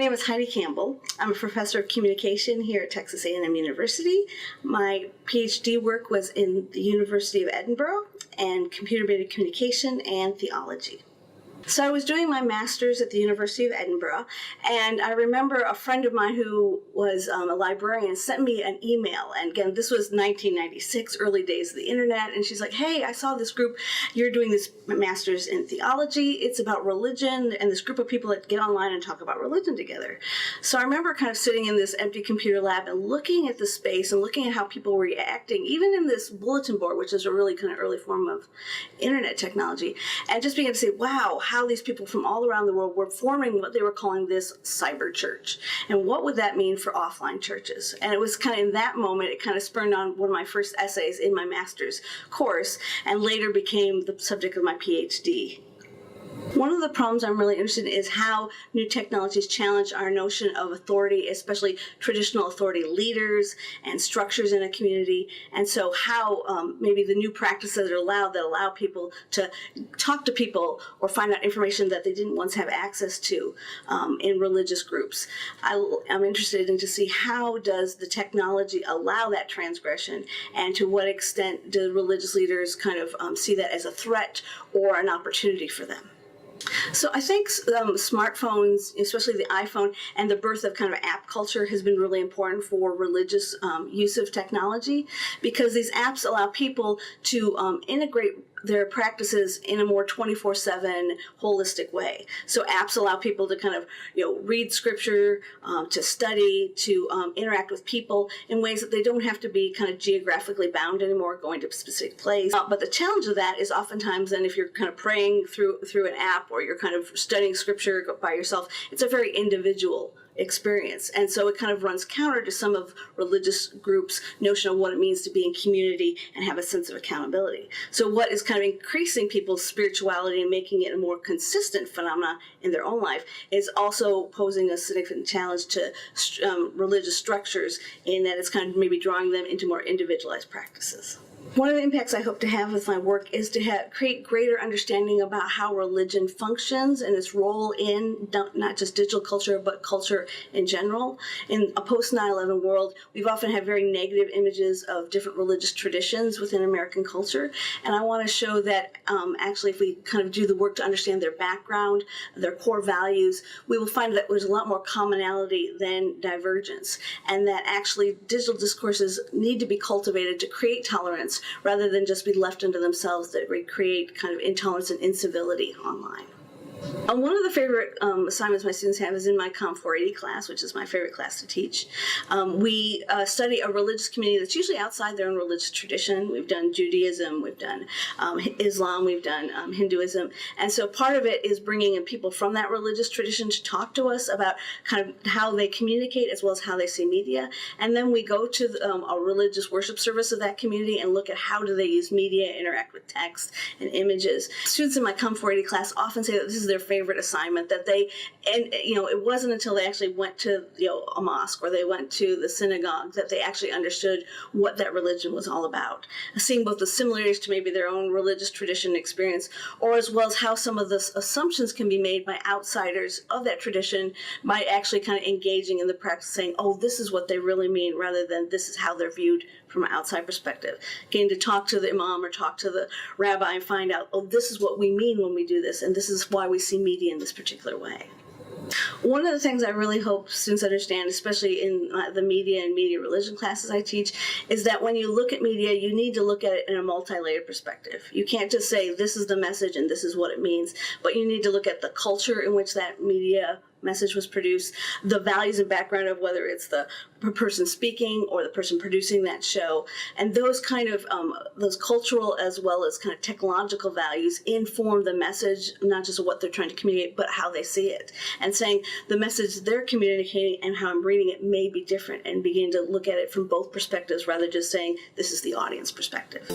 name is Heidi Campbell. I'm a professor of communication here at Texas A&M University. My PhD work was in the University of Edinburgh and computer-based communication and theology. So I was doing my master's at the University of Edinburgh, and I remember a friend of mine who was a librarian sent me an email, and again, this was 1996, early days of the internet, and she's like, hey, I saw this group, you're doing this master's in theology, it's about religion, and this group of people that get online and talk about religion together. So I remember kind of sitting in this empty computer lab and looking at the space and looking at how people were reacting, even in this bulletin board, which is a really kind of early form of internet technology, and just being able to say, wow, how these people from all around the world were forming what they were calling this cyber church. And what would that mean for offline churches? And it was kind of in that moment, it kind of spurred on one of my first essays in my master's course, and later became the subject of my PhD. One of the problems I'm really interested in is how new technologies challenge our notion of authority, especially traditional authority leaders and structures in a community. And so how maybe the new practices that allow people to talk to people or find out information that they didn't once have access to in religious groups. I'm interested in to see how does the technology allow that transgression, and to what extent do religious leaders kind of see that as a threat or an opportunity for them. So I think smartphones, especially the iPhone, and the birth of kind of app culture has been really important for religious use of technology, because these apps allow people to integrate their practices in a more 24/7 holistic way. So apps allow people to kind of, read scripture, to study, to interact with people in ways that they don't have to be kind of geographically bound anymore, going to a specific place. But the challenge of that is oftentimes then if you're kind of praying through an app, or you're kind of studying scripture by yourself, it's a very individual experience. And so it kind of runs counter to some of religious groups' notion of what it means to be in community and have a sense of accountability. So what is kind of increasing people's spirituality and making it a more consistent phenomena in their own life is also posing a significant challenge to religious structures, in that it's kind of maybe drawing them into more individualized practices. One of the impacts I hope to have with my work is to create greater understanding about how religion functions and its role in not just digital culture, but culture in general. In a post-9/11 world, we've often had very negative images of different religious traditions within American culture, and I want to show that actually if we kind of do the work to understand their background, their core values, we will find that there's a lot more commonality than divergence, and that actually digital discourses need to be cultivated to create tolerance, rather than just be left unto themselves, that create kind of intolerance and incivility online. One of the favorite assignments my students have is in my Com 480 class, which is my favorite class to teach. We study a religious community that's usually outside their own religious tradition. We've done Judaism, we've done Islam, we've done Hinduism. And so part of it is bringing in people from that religious tradition to talk to us about kind of how they communicate as well as how they see media. And then we go to a religious worship service of that community and look at how do they use media, interact with text and images. Students in my Com 480 class often say that this is their favorite assignment, that it wasn't until they actually went to a mosque or they went to the synagogue that they actually understood what that religion was all about, seeing both the similarities to maybe their own religious tradition experience, or as well as how some of the assumptions can be made by outsiders of that tradition by actually kind of engaging in the practice, saying, oh, this is what they really mean, rather than this is how they're viewed from an outside perspective. Getting to talk to the imam or talk to the rabbi and find out, oh, this is what we mean when we do this, and this is why we see media in this particular way. One of the things I really hope students understand, especially in the media and media religion classes I teach, is that when you look at media, you need to look at it in a multi-layered perspective. You can't just say this is the message and this is what it means, but you need to look at the culture in which that media message was produced, the values and background of whether it's the person speaking or the person producing that show, and those kind of those cultural as well as kind of technological values inform the message, not just what they're trying to communicate, but how they see it, and saying the message they're communicating and how I'm reading it may be different, and begin to look at it from both perspectives rather than just saying this is the audience perspective.